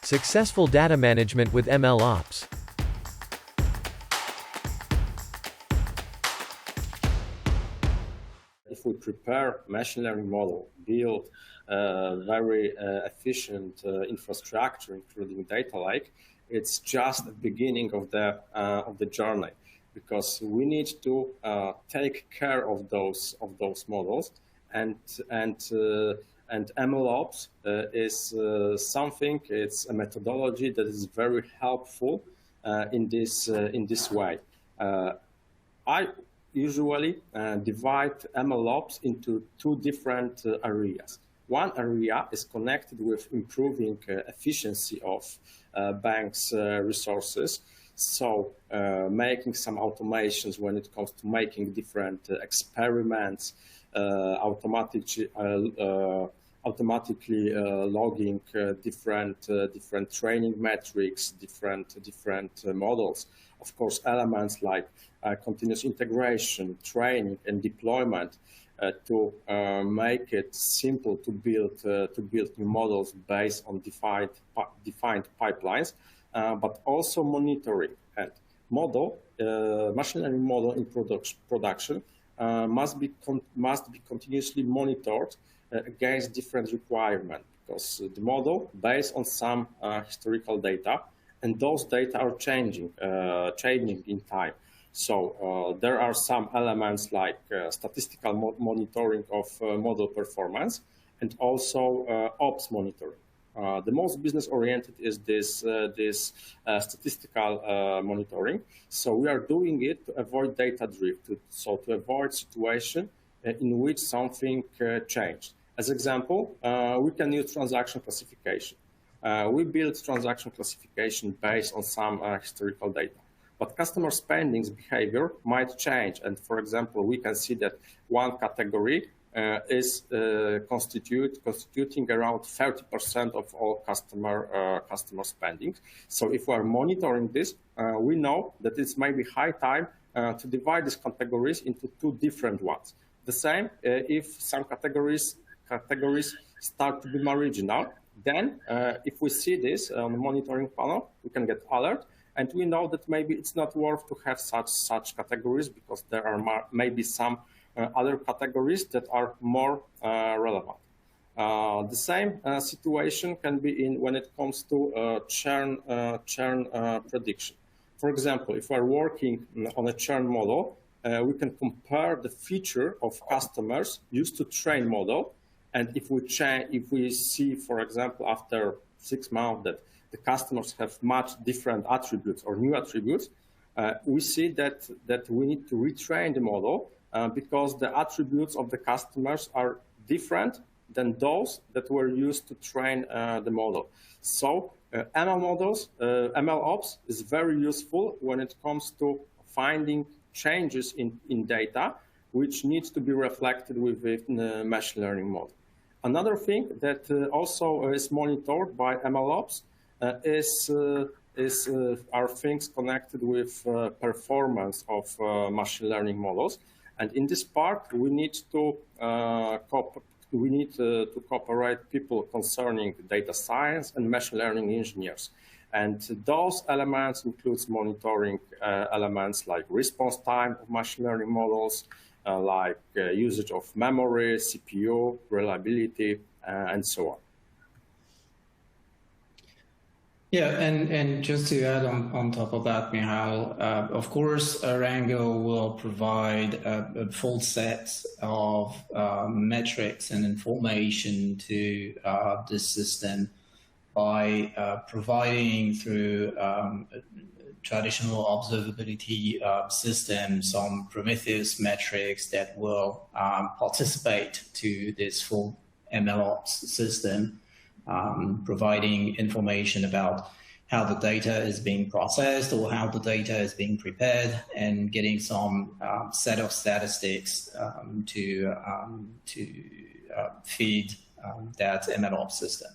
Successful data management with ML Ops. If we prepare machine learning model, build very efficient infrastructure, including data lake, it's just the beginning of the journey, because we need to take care of those models, and MLOps is something. It's a methodology that is very helpful in this way. I usually divide MLOps into two different areas. One area is connected with improving efficiency of banks' resources. So making some automations when it comes to making different experiments, automatically logging different training metrics, different models. Of course, elements like continuous integration, training, and deployment to make it simple to build new models based on defined pipelines, but also monitoring and machine learning model in production must be continuously monitored against different requirements, because the model based on some historical data, and those data are changing in time. So there are some elements like statistical monitoring of model performance, and also ops monitoring. The most business-oriented is this statistical monitoring. So we are doing it to avoid data drift, to avoid situation in which something changed. As example, we can use transaction classification. We build transaction classification based on some historical data. But customer spending's behavior might change. And for example, we can see that one category is constituting around 30% of all customer spending. So if we are monitoring this, we know that it's maybe high time to divide these categories into two different ones. The same if some categories start to be marginal, then if we see this on the monitoring panel, we can get alert. And we know that maybe it's not worth to have such categories, because there are maybe some other categories that are more relevant. The same situation can be when it comes to churn prediction. For example, if we're working on a churn model, we can compare the feature of customers used to train model, and if we see, for example, after 6 months that the customers have much different attributes or new attributes, we see that we need to retrain the model because the attributes of the customers are different than those that were used to train the model. So ML Ops is very useful when it comes to finding changes in data, which needs to be reflected within the machine learning model. Another thing that also is monitored by ML Ops are things connected with performance of machine learning models, and in this part we need to cooperate people concerning data science and machine learning engineers, and those elements includes monitoring elements like response time of machine learning models, like usage of memory, CPU, reliability, and so on. Yeah, and just to add on top of that, Michal, of course, Arango will provide a full set of metrics and information to this system by providing through traditional observability systems some Prometheus metrics that will participate to this full MLOps system. Providing information about how the data is being processed or how the data is being prepared, and getting some set of statistics to feed that MLOps system.